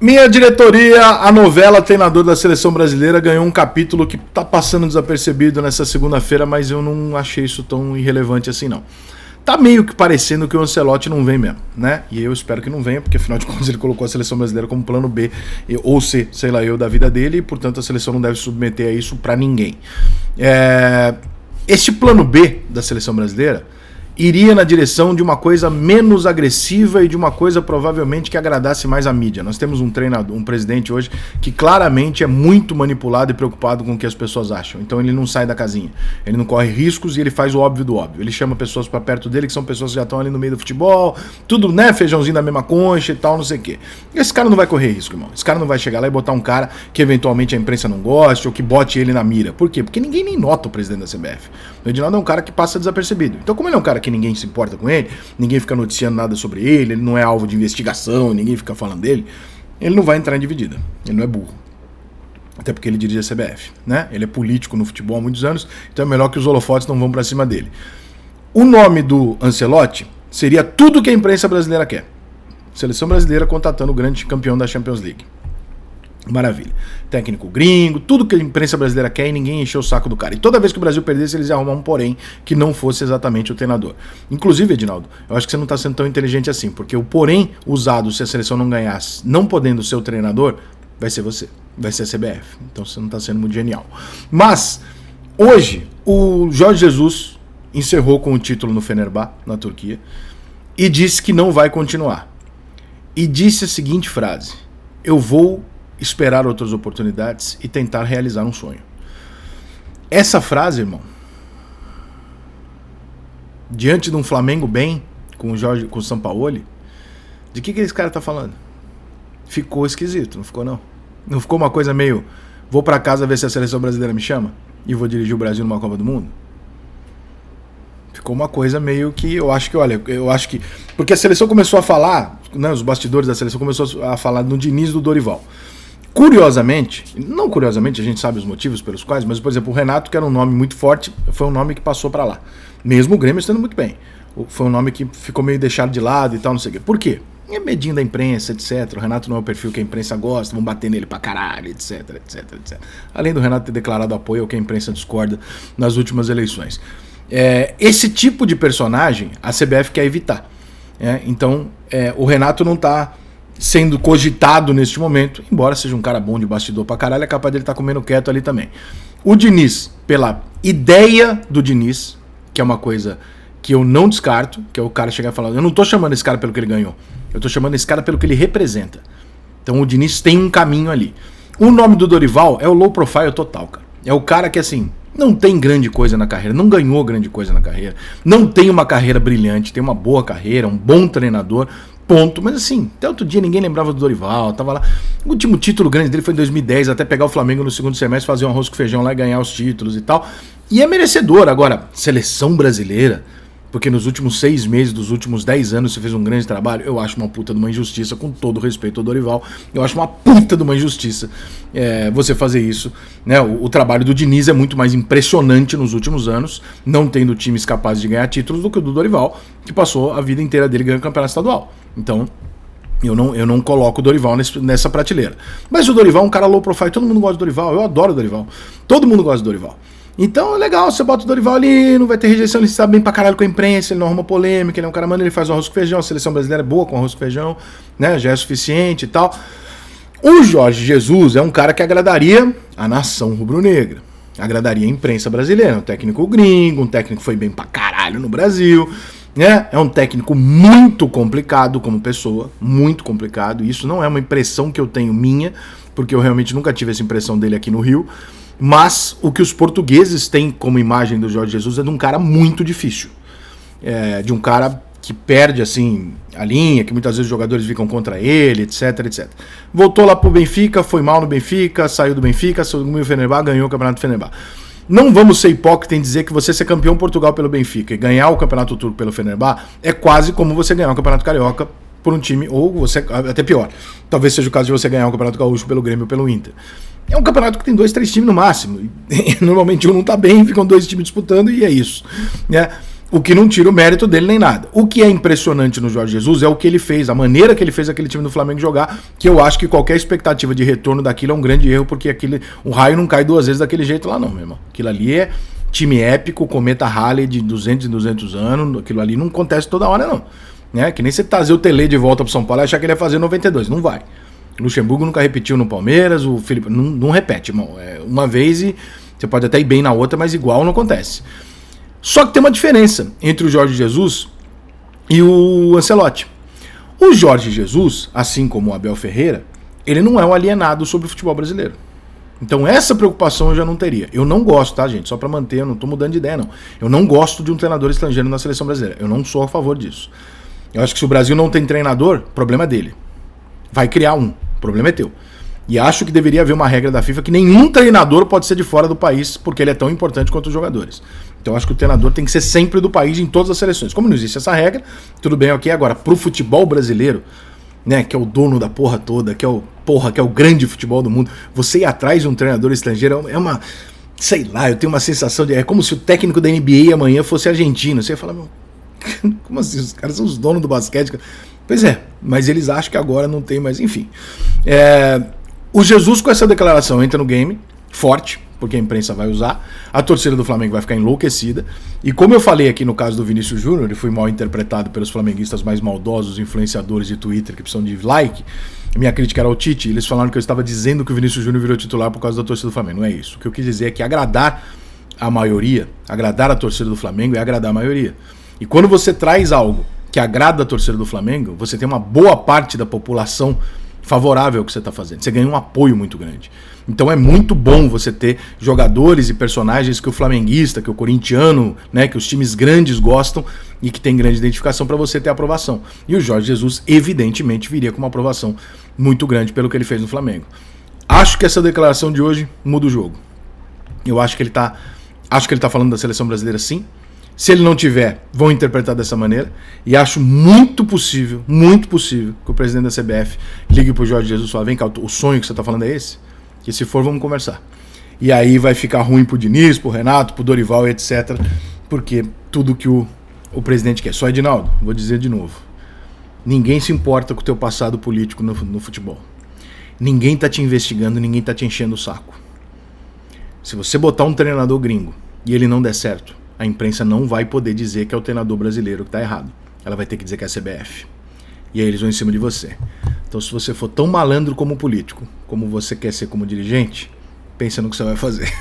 Minha diretoria, a novela Treinador da Seleção Brasileira, ganhou um capítulo que tá passando desapercebido nessa segunda-feira, mas eu não achei isso tão irrelevante assim não. Tá meio que parecendo que o Ancelotti não vem mesmo, né? E eu espero que não venha, porque afinal de contas ele colocou a Seleção Brasileira como plano B, ou C, sei lá eu, da vida dele, e portanto a seleção não deve se submeter a isso pra ninguém. Este plano B da Seleção Brasileira iria na direção de uma coisa menos agressiva e de uma coisa provavelmente que agradasse mais a mídia. Nós temos um treinador, um presidente hoje que claramente é muito manipulado e preocupado com o que as pessoas acham. Então ele não sai da casinha, ele não corre riscos e ele faz o óbvio do óbvio. Ele chama pessoas para perto dele que são pessoas que já estão ali no meio do futebol, tudo, né, feijãozinho da mesma concha e tal, não sei o quê. Esse cara não vai correr risco, irmão. Esse cara não vai chegar lá e botar um cara que eventualmente a imprensa não goste ou que bote ele na mira. Por quê? Porque ninguém nem nota o presidente da CBF. O Edinaldo é um cara que passa desapercebido. Então como ele é um cara que ninguém se importa com ele, ninguém fica noticiando nada sobre ele, ele não é alvo de investigação, ninguém fica falando dele, ele não vai entrar em dividida, ele não é burro. Até porque ele dirige a CBF, né? Ele é político no futebol há muitos anos, então é melhor que os holofotes não vão pra cima dele. O nome do Ancelotti seria tudo que a imprensa brasileira quer. Seleção brasileira contratando o grande campeão da Champions League. Maravilha. Técnico gringo, tudo que a imprensa brasileira quer e ninguém encheu o saco do cara. E toda vez que o Brasil perdesse, eles iam arrumar um porém que não fosse exatamente o treinador. Inclusive, Edinaldo, eu acho que você não está sendo tão inteligente assim, porque o porém usado se a seleção não ganhasse, não podendo ser o treinador, vai ser você, vai ser a CBF. Então você não está sendo muito genial. Mas, hoje, o Jorge Jesus encerrou com o título no Fenerbahçe, na Turquia, e disse que não vai continuar. E disse a seguinte frase: eu vou esperar outras oportunidades e tentar realizar um sonho. Essa frase, irmão, diante de um Flamengo bem, com o Sampaoli, de que esse cara tá falando? Ficou esquisito, não ficou não? Não ficou uma coisa meio, vou pra casa ver se a seleção brasileira me chama e vou dirigir o Brasil numa Copa do Mundo? Ficou uma coisa meio que, eu acho que, porque a seleção começou a falar, né, os bastidores da seleção começou a falar no Diniz e do Dorival. Curiosamente, não curiosamente, a gente sabe os motivos pelos quais, mas, por exemplo, o Renato, que era um nome muito forte, foi um nome que passou pra lá. Mesmo o Grêmio estando muito bem. Foi um nome que ficou meio deixado de lado e tal, não sei o quê. Por quê? É medinho da imprensa, etc. O Renato não é o perfil que a imprensa gosta, vão bater nele pra caralho, etc, etc, etc. Além do Renato ter declarado apoio ao que a imprensa discorda nas últimas eleições. Esse tipo de personagem a CBF quer evitar. Então, o Renato não tá sendo cogitado neste momento, embora seja um cara bom de bastidor pra caralho, é capaz dele estar comendo quieto ali também. O Diniz, pela ideia do Diniz, que é uma coisa que eu não descarto, que é o cara chegar e falar, eu não tô chamando esse cara pelo que ele ganhou, eu tô chamando esse cara pelo que ele representa. Então o Diniz tem um caminho ali. O nome do Dorival é o low profile total, cara. É o cara que, assim, não tem grande coisa na carreira, não ganhou grande coisa na carreira, não tem uma carreira brilhante, tem uma boa carreira, um bom treinador, ponto. Mas assim, até outro dia ninguém lembrava do Dorival, tava lá. O último título grande dele foi em 2010, até pegar o Flamengo no segundo semestre, fazer um arroz com feijão lá e ganhar os títulos e tal. E é merecedor. Agora, seleção brasileira, porque nos últimos 6 meses, dos últimos 10 anos, você fez um grande trabalho, eu acho uma puta de uma injustiça, com todo respeito ao Dorival, eu acho uma puta de uma injustiça você fazer isso, né? O trabalho do Diniz é muito mais impressionante nos últimos anos, não tendo times capazes de ganhar títulos, do que o do Dorival, que passou a vida inteira dele ganhando campeonato estadual. Então, eu não coloco o Dorival nessa prateleira. Mas o Dorival é um cara low profile, todo mundo gosta do Dorival, eu adoro o Dorival, todo mundo gosta do Dorival. Então é legal, você bota o Dorival ali, não vai ter rejeição, ele sabe bem pra caralho com a imprensa, ele não arruma polêmica, ele é um cara maneiro, ele faz o arroz com feijão, a seleção brasileira é boa com arroz com feijão, né, já é suficiente e tal. O Jorge Jesus é um cara que agradaria a nação rubro-negra, agradaria a imprensa brasileira, um técnico gringo, um técnico que foi bem pra caralho no Brasil, né, é um técnico muito complicado como pessoa, muito complicado, e isso não é uma impressão que eu tenho minha, porque eu realmente nunca tive essa impressão dele aqui no Rio. Mas o que os portugueses têm como imagem do Jorge Jesus é de um cara muito difícil. De um cara que perde assim a linha, que muitas vezes os jogadores ficam contra ele, etc, etc. Voltou lá pro Benfica, foi mal no Benfica, saiu do Benfica, saiu do Fenerbahçe, ganhou o Campeonato do Fenerbahçe. Não vamos ser hipócritas em dizer que você ser campeão Portugal pelo Benfica e ganhar o Campeonato Turco pelo Fenerbahçe é quase como você ganhar o Campeonato Carioca por um time, ou você, até pior, talvez seja o caso de você ganhar o Campeonato Gaúcho pelo Grêmio ou pelo Inter. É um campeonato que tem 2, 3 times no máximo. Normalmente um não tá bem, ficam 2 times disputando e é isso, né? O que não tira o mérito dele nem nada. O que é impressionante no Jorge Jesus é o que ele fez, a maneira que ele fez aquele time do Flamengo jogar, que eu acho que qualquer expectativa de retorno daquilo é um grande erro, porque o raio não cai 2 vezes daquele jeito lá não, meu irmão. Aquilo ali é time épico, cometa Halley de 200 em 200 anos, aquilo ali não acontece toda hora não. Né? Que nem você trazer o Tele de volta pro São Paulo e achar que ele ia fazer 92, não vai. O Luxemburgo nunca repetiu no Palmeiras, o Felipe não repete, irmão. É uma vez e você pode até ir bem na outra, mas igual não acontece. Só que tem uma diferença entre o Jorge Jesus e o Ancelotti. O Jorge Jesus, assim como o Abel Ferreira, ele não é um alienado sobre o futebol brasileiro. Então essa preocupação eu já não teria. Eu não gosto, tá, gente? Só pra manter, eu não tô mudando de ideia, não. Eu não gosto de um treinador estrangeiro na seleção brasileira. Eu não sou a favor disso. Eu acho que se o Brasil não tem treinador, problema é dele. Vai criar um, o problema é teu. E acho que deveria haver uma regra da FIFA que nenhum treinador pode ser de fora do país, porque ele é tão importante quanto os jogadores. Então acho que o treinador tem que ser sempre do país em todas as seleções. Como não existe essa regra, tudo bem, ok. Agora, pro futebol brasileiro, né, que é o dono da porra toda, que é o grande futebol do mundo, você ir atrás de um treinador estrangeiro é uma... Sei lá, eu tenho uma sensação de... É como se o técnico da NBA amanhã fosse argentino. Você ia falar, meu, como assim? Os caras são os donos do basquete. Pois é, mas eles acham que agora não tem mais... Enfim. O Jesus com essa declaração entra no game, forte, porque a imprensa vai usar, a torcida do Flamengo vai ficar enlouquecida, e como eu falei aqui no caso do Vinícius Júnior, ele foi mal interpretado pelos flamenguistas mais maldosos, influenciadores de Twitter que precisam de like, minha crítica era ao Tite, eles falaram que eu estava dizendo que o Vinícius Júnior virou titular por causa da torcida do Flamengo. Não é isso. O que eu quis dizer é que agradar a maioria, agradar a torcida do Flamengo é agradar a maioria. E quando você traz algo que agrada a torcida do Flamengo, você tem uma boa parte da população favorável ao que você está fazendo. Você ganha um apoio muito grande. Então é muito bom você ter jogadores e personagens que o flamenguista, que o corintiano, né, que os times grandes gostam e que tem grande identificação para você ter aprovação. E o Jorge Jesus evidentemente viria com uma aprovação muito grande pelo que ele fez no Flamengo. Acho que essa declaração de hoje muda o jogo. Eu acho que ele tá falando da seleção brasileira sim. Se ele não tiver, vão interpretar dessa maneira. E acho muito possível que o presidente da CBF ligue pro Jorge Jesus e fale, vem cá, o sonho que você tá falando é esse? Que se for, vamos conversar. E aí vai ficar ruim pro Diniz, pro Renato, pro Dorival, etc. Porque tudo que o presidente quer. Só, Edinaldo, vou dizer de novo. Ninguém se importa com o teu passado político no futebol. Ninguém tá te investigando, ninguém tá te enchendo o saco. Se você botar um treinador gringo e ele não der certo, a imprensa não vai poder dizer que é o treinador brasileiro que está errado. Ela vai ter que dizer que é a CBF. E aí eles vão em cima de você. Então se você for tão malandro como político, como você quer ser como dirigente, pensa no que você vai fazer.